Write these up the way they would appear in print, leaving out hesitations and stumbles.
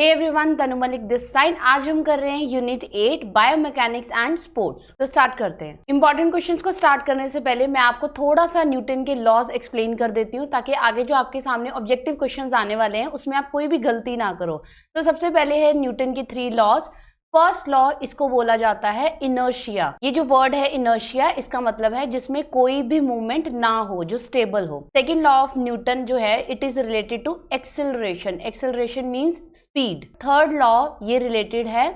Hey everyone, Tanu Malik this side. आज हम कर रहे हैं यूनिट 8 बायोमैकेनिक्स एंड स्पोर्ट्स। तो स्टार्ट करते हैं। इंपॉर्टेंट क्वेश्चंस को स्टार्ट करने से पहले मैं आपको थोड़ा सा न्यूटन के लॉज एक्सप्लेन कर देती हूँ, ताकि आगे जो आपके सामने ऑब्जेक्टिव क्वेश्चंस आने वाले हैं उसमें आप कोई भी गलती ना करो। तो सबसे पहले है न्यूटन के 3 लॉज। फर्स्ट लॉ, इसको बोला जाता है इनर्शिया। ये जो वर्ड है इनर्शिया, इसका मतलब है जिसमें कोई भी मूवमेंट ना हो, जो स्टेबल हो। सेकेंड लॉ ऑफ न्यूटन जो है, it is related to acceleration. Acceleration means speed. Third law ये रिलेटेड है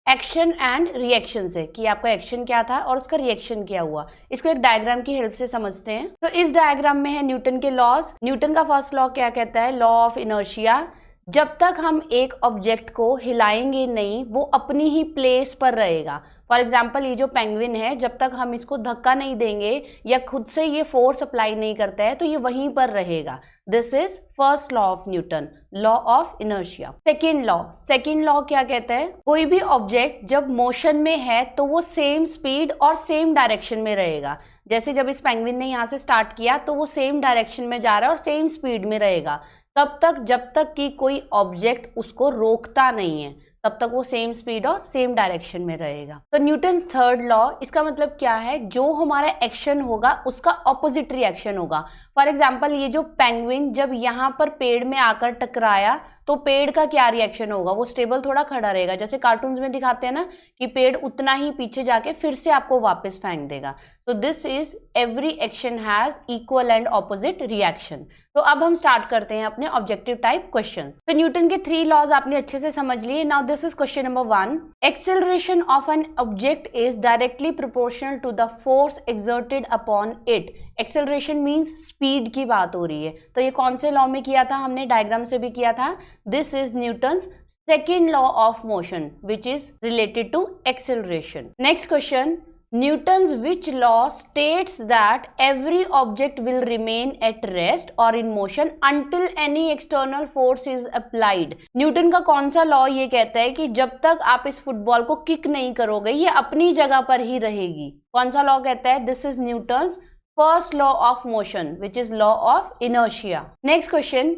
एक्शन एंड रिएक्शन से, कि आपका एक्शन क्या था और उसका रिएक्शन क्या हुआ। इसको एक डायग्राम की हेल्प से समझते हैं। तो इस डायग्राम में है न्यूटन के लॉज। न्यूटन का फर्स्ट लॉ क्या कहता है? Law of inertia. जब तक हम एक ऑब्जेक्ट को हिलाएंगे नहीं, वो अपनी ही प्लेस पर रहेगा। फॉर एग्जाम्पल, ये जो पेंगुइन है, जब तक हम इसको धक्का नहीं देंगे या खुद से ये फोर्स अप्लाई नहीं करता है, तो ये वहीं पर रहेगा। This is first law of Newton, law of inertia. Second law क्या कहता है? कोई भी ऑब्जेक्ट जब मोशन में है तो वो सेम स्पीड और सेम डायरेक्शन में रहेगा। जैसे जब इस पेंगुइन ने यहाँ से स्टार्ट किया तो वो सेम डायरेक्शन में जा रहा है और सेम स्पीड में रहेगा। तब तक जब तक कि कोई ऑब्जेक्ट उसको रोकता नहीं है, तब तक वो सेम स्पीड और सेम डायरेक्शन में रहेगा। तो न्यूटन्स थर्ड लॉ, इसका मतलब क्या है? जो हमारा एक्शन होगा उसका ऑपोजिट रिएक्शन होगा। फॉर एग्जाम्पल, ये जो पेंगुइन जब यहाँ पर पेड़ में आकर टकराया तो पेड़ का क्या रिएक्शन होगा? वो स्टेबल थोड़ा खड़ा रहेगा। जैसे कार्टून्स में दिखाते हैं ना कि पेड़ उतना ही पीछे जाके फिर से आपको वापस फेंक देगा। तो this is every action has equal and opposite reaction. तो अब हम स्टार्ट करते हैं अपने ऑब्जेक्टिव टाइप क्वेश्चंस। तो न्यूटन के 3 लॉज आपने अच्छे से समझ लिए। Now this is question number 1. Acceleration of an object is directly proportional to the force exerted upon it. Acceleration means speed की बात हो रही है। तो ये कौन से लॉ में किया था? हमने डायग्राम से भी किया था। This is Newton's second law of motion, which is related to acceleration. Next question. Newton's which law states that every object will remain at rest or in motion until any external force is applied? Newton का कौन सा law ये कहता है कि जब तक आप इस फुटबॉल को किक नहीं करोगे, ये अपनी जगह पर ही रहेगी? कौन सा लॉ कहता है? This is Newton's first law of motion, which is law of inertia. Next question.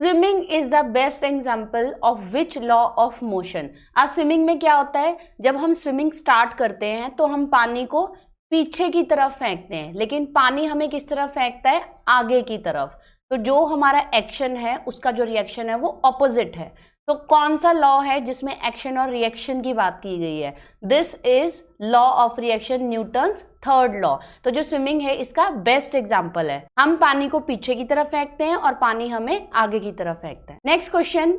Swimming is the best example of which law of motion? अब स्विमिंग में क्या होता है? जब हम स्विमिंग स्टार्ट करते हैं तो हम पानी को पीछे की तरफ फेंकते हैं, लेकिन पानी हमें किस तरफ फेंकता है? आगे की तरफ। तो जो हमारा एक्शन है उसका जो रिएक्शन है वो ऑपोजिट है। तो कौन सा लॉ है जिसमें एक्शन और रिएक्शन की बात की गई है? This is law of reaction, Newton's third law. तो जो स्विमिंग है इसका बेस्ट एग्जाम्पल है। हम पानी को पीछे की तरफ फेंकते हैं और पानी हमें आगे की तरफ फेंकता है। Next question.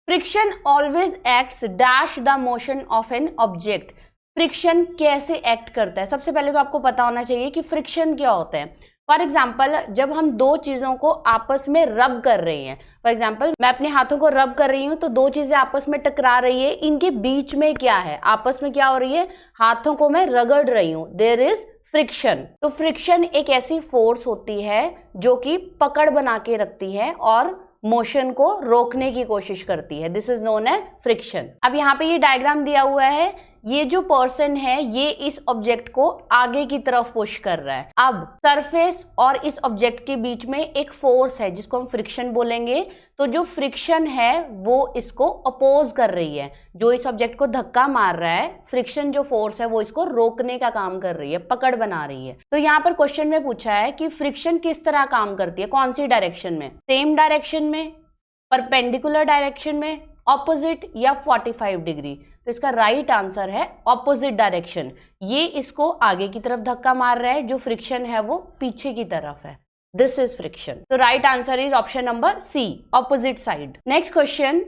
Friction always acts dash the motion of an object. Friction कैसे एक्ट करता है? सबसे पहले तो आपको पता होना चाहिए कि फ्रिक्शन क्या होता है। फॉर एग्जाम्पल, जब हम दो चीज़ों को आपस में रब कर रहे हैं, फॉर एग्जाम्पल मैं अपने हाथों को रब कर रही हूँ तो दो चीज़ें आपस में टकरा रही है, इनके बीच में क्या है? आपस में क्या हो रही है? हाथों को मैं रगड़ रही हूँ। There is friction. तो फ्रिक्शन एक ऐसी फोर्स होती है जो कि पकड़ बना के रखती है और मोशन को रोकने की कोशिश करती है। This is known as friction. अब यहाँ पे ये डायग्राम दिया हुआ है। ये जो पर्सन है ये इस ऑब्जेक्ट को आगे की तरफ पुश कर रहा है। अब सरफेस और इस ऑब्जेक्ट के बीच में एक फोर्स है जिसको हम फ्रिक्शन बोलेंगे। तो जो फ्रिक्शन है वो इसको अपोज कर रही है। जो इस ऑब्जेक्ट को धक्का मार रहा है, फ्रिक्शन जो फोर्स है वो इसको रोकने का काम कर रही है, पकड़ बना रही है। तो यहाँ पर क्वेश्चन में पूछा है कि फ्रिक्शन किस तरह काम करती है, कौन सी डायरेक्शन में? सेम डायरेक्शन में, परपेंडिकुलर डायरेक्शन में, ऑपोजिट या 45 डिग्री? तो इसका राइट आंसर है ऑपोजिट डायरेक्शन। ये इसको आगे की तरफ धक्का मार रहा है, जो फ्रिक्शन है वो पीछे की तरफ है। This is friction. तो right answer is option number C, opposite side. Next question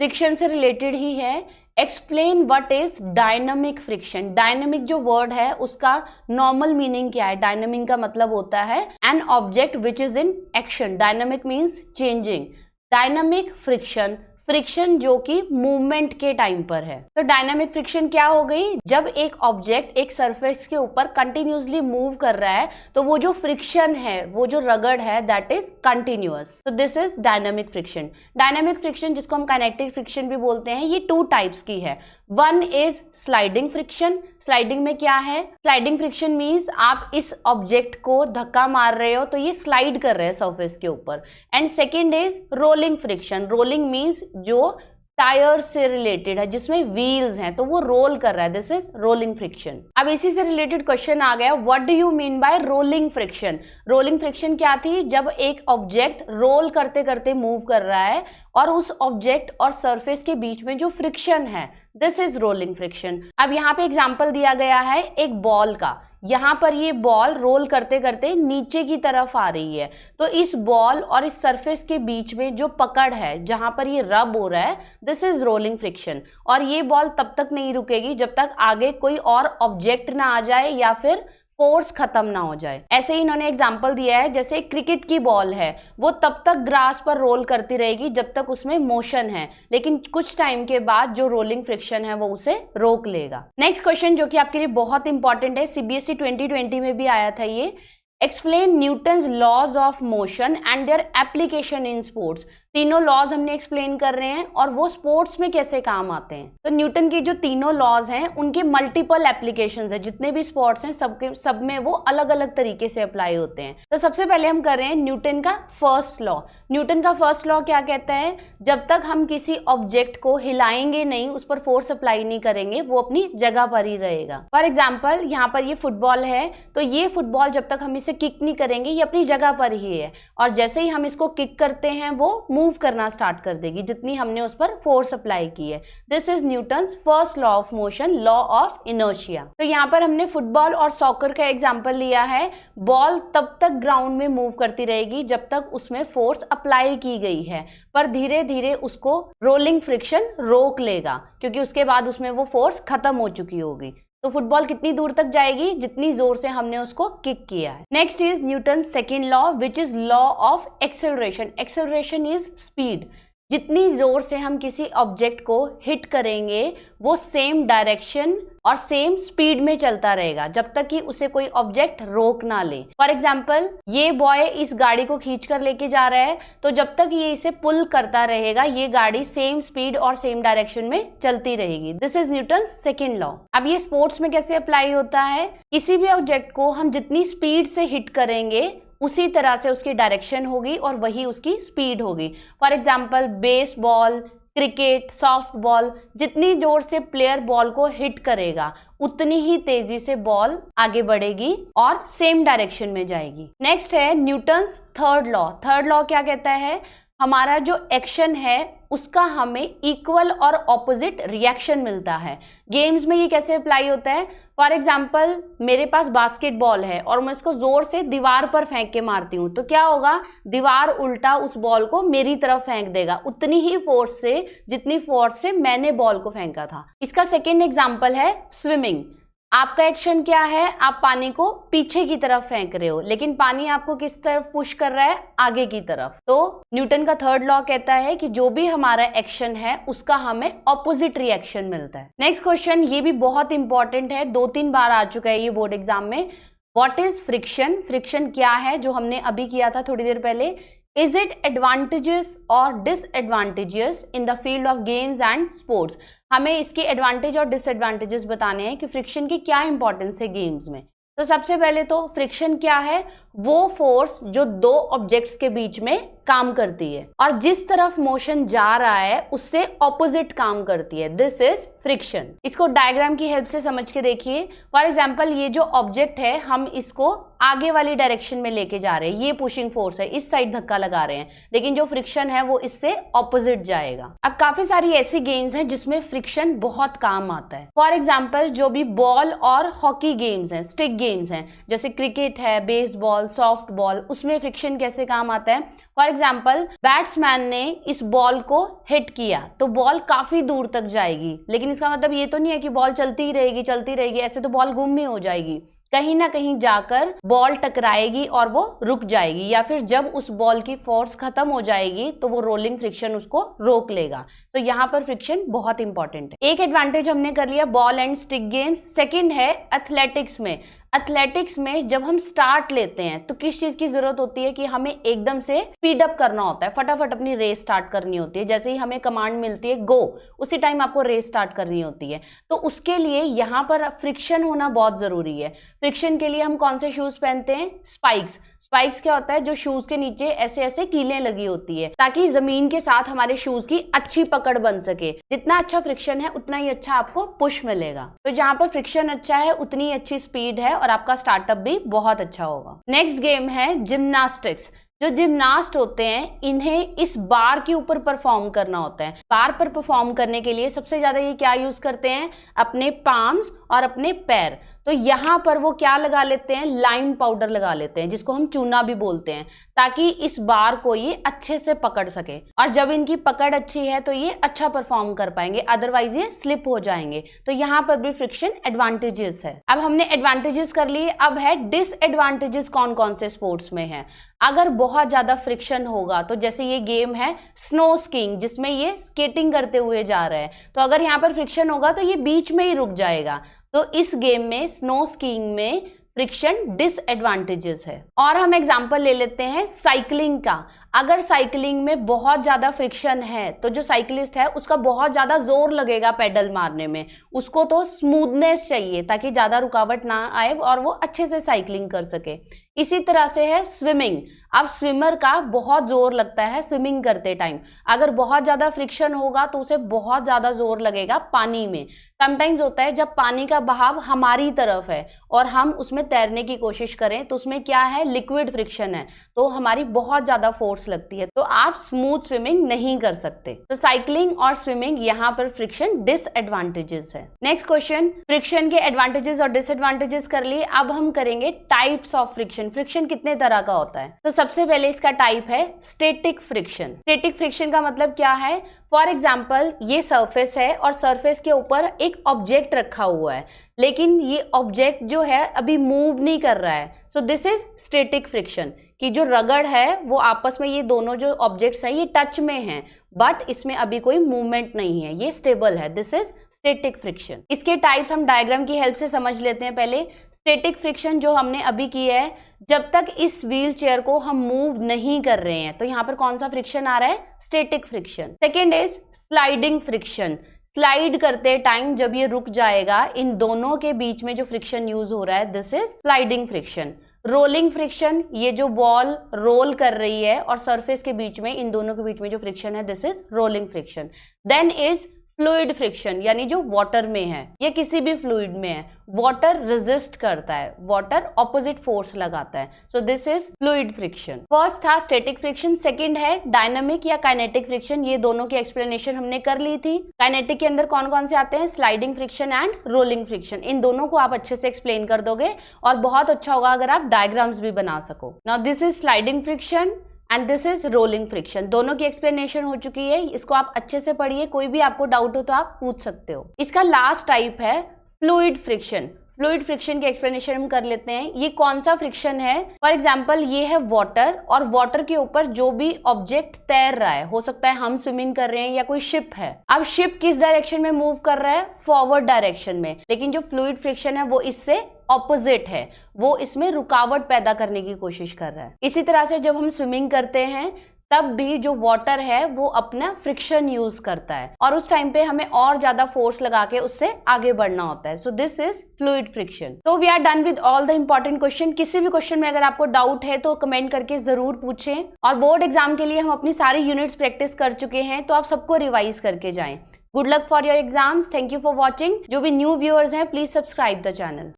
friction से रिलेटेड ही है। Explain what is dynamic friction. Dynamic जो वर्ड है उसका नॉर्मल मीनिंग क्या है? डायनामिक का मतलब होता है an object which is in action. Dynamic means changing. Dynamic friction, friction जो कि मूवमेंट के टाइम पर है। तो डायनामिक फ्रिक्शन क्या हो गई? जब एक ऑब्जेक्ट एक सरफेस के ऊपर कंटिन्यूसली मूव कर रहा है तो वो जो फ्रिक्शन है, वो जो रगड़ है, दैट इज कंटिन्यूअस। तो this is dynamic friction. Dynamic friction जिसको हम काइनेटिक फ्रिक्शन भी बोलते हैं, ये 2 टाइप्स की है। One is sliding friction. Sliding में क्या है? स्लाइडिंग फ्रिक्शन मीन्स आप इस ऑब्जेक्ट को धक्का मार रहे हो तो ये स्लाइड कर रहे हैं सरफेस के ऊपर। And second is rolling friction. Rolling means जो टायर्स से रिलेटेड है, जिसमें व्हील्स हैं, तो वो रोल कर रहा है, दिस इज रोलिंग फ्रिक्शन। अब इसी से रिलेटेड क्वेश्चन आ गया, what do you mean by rolling friction. Rolling friction क्या थी, जब एक ऑब्जेक्ट रोल करते करते मूव कर रहा है और उस ऑब्जेक्ट और सरफेस के बीच में जो फ्रिक्शन है, दिस इज रोलिंग फ्रिक्शन। अब यहाँ पे एग्जांपल दिया गया है एक बॉल का, यहाँ पर ये बॉल रोल करते करते नीचे की तरफ आ रही है, तो इस बॉल और इस सरफेस के बीच में जो पकड़ है, जहां पर ये रब हो रहा है, दिस इज रोलिंग फ्रिक्शन। और ये बॉल तब तक नहीं रुकेगी जब तक आगे कोई और ऑब्जेक्ट ना आ जाए या फिर फोर्स खत्म ना हो जाए। ऐसे ही इन्होंने एग्जांपल दिया है, जैसे क्रिकेट की बॉल है, वो तब तक ग्रास पर रोल करती रहेगी जब तक उसमें मोशन है, लेकिन कुछ टाइम के बाद जो रोलिंग फ्रिक्शन है वो उसे रोक लेगा। नेक्स्ट क्वेश्चन जो कि आपके लिए बहुत इंपॉर्टेंट है, सीबीएसई 2020 में भी आया था ये, explain Newton's laws of motion and their application in sports. तीनों लॉज हमने एक्सप्लेन कर रहे हैं और वो स्पोर्ट्स में कैसे काम आते हैं। तो न्यूटन के जो तीनों लॉज हैं उनके मल्टीपल एप्लीकेशंस है, जितने भी स्पोर्ट्स हैं सब में वो अलग अलग तरीके से अप्लाई होते हैं। तो सबसे पहले हम कर रहे हैं न्यूटन का फर्स्ट लॉ। न्यूटन का फर्स्ट लॉ क्या कहता है, जब तक हम किसी ऑब्जेक्ट को हिलाएंगे नहीं, उस पर फोर्स अप्लाई नहीं करेंगे, वो अपनी जगह पर ही रहेगा। फॉर एग्जाम्पल यहाँ पर ये फुटबॉल है, तो ये फुटबॉल जब तक हम इसे किक नहीं करेंगे ये अपनी जगह पर ही है, और जैसे ही हम इसको किक करते हैं वो मूव करना स्टार्ट कर देगी जितनी हमने उस पर फोर्स अप्लाई की है। This is Newton's first law of motion, law of inertia. तो यहाँ पर हमने फुटबॉल और सॉकर का एग्जांपल लिया है। बॉल तब तक ग्राउंड में मूव करती रहेगी जब तक उसमें फोर्स अप्लाई की गई है, पर धीरे धीरे उसको रोलिंग फ्रिक्शन रोक लेगा, क्योंकि उसके बाद उसमें वो फोर्स खत्म हो चुकी होगी। तो फुटबॉल कितनी दूर तक जाएगी, जितनी जोर से हमने उसको किक किया है। Next is Newton second law, which is law of acceleration. Acceleration is speed. जितनी जोर से हम किसी ऑब्जेक्ट को हिट करेंगे वो सेम डायरेक्शन और सेम स्पीड में चलता रहेगा जब तक कि उसे कोई ऑब्जेक्ट रोक ना ले। फॉर एग्जाम्पल ये बॉय इस गाड़ी को खींच कर लेके जा रहा है, तो जब तक ये इसे पुल करता रहेगा ये गाड़ी सेम स्पीड और सेम डायरेक्शन में चलती रहेगी। This is Newton's second law. अब ये स्पोर्ट्स में कैसे अप्लाई होता है, किसी भी ऑब्जेक्ट को हम जितनी स्पीड से हिट करेंगे उसी तरह से उसकी डायरेक्शन होगी और वही उसकी स्पीड होगी। For example baseball, cricket, soft ball, जितनी जोर से प्लेयर बॉल को हिट करेगा उतनी ही तेजी से बॉल आगे बढ़ेगी और सेम डायरेक्शन में जाएगी। नेक्स्ट है Newton's third law. Third law क्या कहता है, हमारा जो एक्शन है उसका हमें इक्वल और ऑपोजिट रिएक्शन मिलता है। गेम्स में ये कैसे अप्लाई होता है, फॉर एग्जाम्पल मेरे पास बास्केटबॉल है और मैं इसको जोर से दीवार पर फेंक के मारती हूँ, तो क्या होगा, दीवार उल्टा उस बॉल को मेरी तरफ फेंक देगा उतनी ही फोर्स से जितनी फोर्स से मैंने बॉल को फेंका था। इसका सेकेंड एग्जाम्पल है स्विमिंग। आपका एक्शन क्या है, आप पानी को पीछे की तरफ फेंक रहे हो, लेकिन पानी आपको किस तरफ पुश कर रहा है, आगे की तरफ। तो न्यूटन का थर्ड लॉ कहता है कि जो भी हमारा एक्शन है उसका हमें ऑपोजिट रिएक्शन मिलता है। नेक्स्ट क्वेश्चन, ये भी बहुत इंपॉर्टेंट है, 2-3 बार आ चुका है ये बोर्ड एग्जाम में। What is friction. फ्रिक्शन क्या है, जो हमने अभी किया था थोड़ी देर पहले। Is it advantageous or disadvantageous in the field of games and sports? हमें इसके एडवांटेज और डिसएडवांटेजेस बताने हैं कि फ्रिक्शन की क्या इंपॉर्टेंस है गेम्स में। तो सबसे पहले तो फ्रिक्शन क्या है, वो फोर्स जो दो ऑब्जेक्ट्स के बीच में काम करती है और जिस तरफ मोशन जा रहा है उससे ऑपोजिट काम करती है। This is friction. इसको डायग्राम की हेल्प से समझ के देखिए। फॉर एग्जाम्पल ये जो ऑब्जेक्ट है हम इसको आगे वाली डायरेक्शन में लेके जा रहे हैं, ये पुशिंग फोर्स है, इस साइड धक्का लगा रहे हैं, लेकिन जो फ्रिक्शन है वो इससे ऑपोजिट जाएगा। अब काफी सारी ऐसी गेम्स हैं जिसमें फ्रिक्शन बहुत काम आता है। फॉर एग्जाम्पल जो भी बॉल और हॉकी गेम्स हैं, स्टिक गेम्स हैं, जैसे क्रिकेट है, बेसबॉल, सॉफ्ट बॉल, उसमें फ्रिक्शन कैसे काम आता है। फॉर एग्जाम्पल बैट्समैन ने इस बॉल को हिट किया तो बॉल काफी दूर तक जाएगी, लेकिन इसका मतलब ये तो नहीं है कि बॉल चलती ही रहेगी, ऐसे तो बॉल गुम ही हो जाएगी। कहीं ना कहीं जाकर बॉल टकराएगी और वो रुक जाएगी, या फिर जब उस बॉल की फोर्स खत्म हो जाएगी तो वो रोलिंग फ्रिक्शन उसको रोक लेगा। तो यहाँ पर फ्रिक्शन बहुत इंपॉर्टेंट है। एक एडवांटेज हमने कर लिया ball and stick games. Second है एथलेटिक्स में। एथलेटिक्स में जब हम स्टार्ट लेते हैं तो किस चीज की जरूरत होती है कि हमें एकदम से स्पीड अप करना होता है, फटाफट अपनी रेस स्टार्ट करनी होती है। जैसे ही हमें कमांड मिलती है गो, उसी टाइम आपको रेस स्टार्ट करनी होती है। तो उसके लिए यहाँ पर फ्रिक्शन होना बहुत जरूरी है। फ्रिक्शन के लिए हम कौन से शूज पहनते हैं? स्पाइक्स। स्पाइक्स क्या होता है? जो शूज के नीचे ऐसे ऐसे कीलें लगी होती है ताकि जमीन के साथ हमारे शूज की अच्छी पकड़ बन सके। जितना अच्छा फ्रिक्शन है उतना ही अच्छा आपको पुश मिलेगा। तो जहां पर फ्रिक्शन अच्छा है उतनी अच्छी स्पीड है और आपका स्टार्टअप भी बहुत अच्छा होगा। नेक्स्ट गेम है जिम्नास्टिक्स। जो जिम्नास्ट होते हैं इन्हें इस बार के ऊपर परफॉर्म करना होता है। बार पर परफॉर्म करने के लिए सबसे ज्यादा ये क्या यूज करते हैं? अपने पाम्स और अपने पैर। तो यहाँ पर वो क्या लगा लेते हैं? लाइम पाउडर लगा लेते हैं, जिसको हम चूना भी बोलते हैं, ताकि इस बार को ये अच्छे से पकड़ सके। और जब इनकी पकड़ अच्छी है तो ये अच्छा परफॉर्म कर पाएंगे, अदरवाइज ये स्लिप हो जाएंगे। तो यहाँ पर भी फ्रिक्शन एडवांटेजेस है। अब हमने एडवांटेजेस कर लिए, अब है डिसएडवांटेजेस कौन कौन से स्पोर्ट्स में है। अगर बहुत ज्यादा फ्रिक्शन होगा तो जैसे ये गेम है स्नो स्कीइंग जिसमें ये स्केटिंग करते हुए जा रहे हैं, तो अगर यहाँ पर फ्रिक्शन होगा तो ये बीच में ही रुक जाएगा। तो इस गेम में स्नो स्कीइंग में फ्रिक्शन डिसएडवांटेजेस है। और हम एग्जांपल ले लेते हैं साइकिलिंग का। अगर साइकिलिंग में बहुत ज्यादा फ्रिक्शन है तो जो साइकिलिस्ट है उसका बहुत ज्यादा जोर लगेगा पेडल मारने में, उसको तो स्मूथनेस चाहिए ताकि ज्यादा रुकावट ना आए और वो अच्छे से साइकिलिंग कर सके। इसी तरह से है स्विमिंग। अब स्विमर का बहुत जोर लगता है स्विमिंग करते टाइम, अगर बहुत ज्यादा फ्रिक्शन होगा तो उसे बहुत ज्यादा जोर लगेगा पानी में। समटाइम्स होता है जब पानी का बहाव हमारी तरफ है और हम उसमें तैरने की कोशिश करें तो उसमें क्या है? लिक्विड फ्रिक्शन है, तो हमारी बहुत ज्यादा फोर्स लगती है, तो आप स्मूथ स्विमिंग नहीं कर सकते। तो साइकिलिंग और स्विमिंग यहाँ पर फ्रिक्शन डिसएडवांटेजेस है। नेक्स्ट क्वेश्चन, फ्रिक्शन के एडवांटेजेस और डिसएडवांटेजेस कर लिए। अब हम करेंगे टाइप्स ऑफ फ्रिक्शन। फ्रिक्शन कितने तरह का होता है? तो सबसे पहले इसका टाइप है स्टैटिक फ्रिक्शन। स्टैटिक फ्रिक्शन का मतलब क्या है? फॉर एग्जाम्पल ये सरफेस है और सरफेस के ऊपर एक ऑब्जेक्ट रखा हुआ है, लेकिन ये ऑब्जेक्ट जो है अभी मूव नहीं कर रहा है। So this is static friction, कि जो रगड़ है वो आपस में ये दोनों जो ऑब्जेक्ट्स हैं ये टच में हैं, बट इसमें अभी कोई मूवमेंट नहीं है, ये स्टेबल है। This is static friction. इसके टाइप्स हम डायग्राम की हेल्प से समझ लेते हैं। पहले स्टैटिक फ्रिक्शन जो हमने अभी की है, जब तक इस व्हील चेयर को हम मूव नहीं कर रहे हैं तो यहाँ पर कौन सा फ्रिक्शन आ रहा है? Static friction. Second is sliding friction. Slide करते टाइम जब ये रुक जाएगा, इन दोनों के बीच में जो फ्रिक्शन यूज हो रहा है, this is sliding friction. Rolling friction, ये जो बॉल रोल कर रही है और सरफेस के बीच में, इन दोनों के बीच में जो फ्रिक्शन है, this is rolling friction. Then is fluid friction, यानी जो वाटर में है या किसी भी फ्लूइड में है, वाटर रेजिस्ट करता है, वाटर ऑपोजिट फोर्स लगाता है, so this is fluid friction. First था स्टैटिक फ्रिक्शन, सेकंड है डायनामिक या काइनेटिक फ्रिक्शन। ये दोनों की एक्सप्लेनेशन हमने कर ली थी। काइनेटिक के अंदर कौन कौन से आते हैं? Sliding friction and rolling friction. इन दोनों को आप अच्छे से एक्सप्लेन कर दोगे और बहुत अच्छा होगा अगर आप डायग्राम्स भी बना सको। Now this is sliding friction and this is rolling friction. दोनों की एक्सप्लेनेशन हो चुकी है, इसको आप अच्छे से पढ़िए, कोई भी आपको डाउट हो तो आप पूछ सकते हो। इसका लास्ट टाइप है फ्लूइड फ्रिक्शन। फ्लूइड फ्रिक्शन की एक्सप्लेनेशन हम कर लेते हैं। ये कौन सा फ्रिक्शन है? फॉर एग्जांपल ये है वाटर, और वाटर के ऊपर जो भी ऑब्जेक्ट तैर रहा है, हो सकता है हम स्विमिंग कर रहे हैं या कोई शिप है। अब शिप किस डायरेक्शन में मूव कर रहा है? फॉरवर्ड डायरेक्शन में, लेकिन जो फ्लूइड फ्रिक्शन है वो इससे ऑपोजिट है, वो इसमें रुकावट पैदा करने की कोशिश कर रहा है। इसी तरह से जब हम स्विमिंग करते हैं तब भी जो वाटर है वो अपना फ्रिक्शन यूज करता है और उस टाइम पे हमें और ज्यादा फोर्स लगा के उससे आगे बढ़ना होता है। So this is fluid friction. तो we are done with all the important question. किसी भी क्वेश्चन में अगर आपको डाउट है तो कमेंट करके जरूर पूछें। और बोर्ड एग्जाम के लिए हम अपनी सारी यूनिट्स प्रैक्टिस कर चुके हैं, तो आप सबको रिवाइज करके जाएं। Good luck for your exams. Thank you for watching. जो भी न्यू व्यूअर्स हैं प्लीज सब्सक्राइब द चैनल।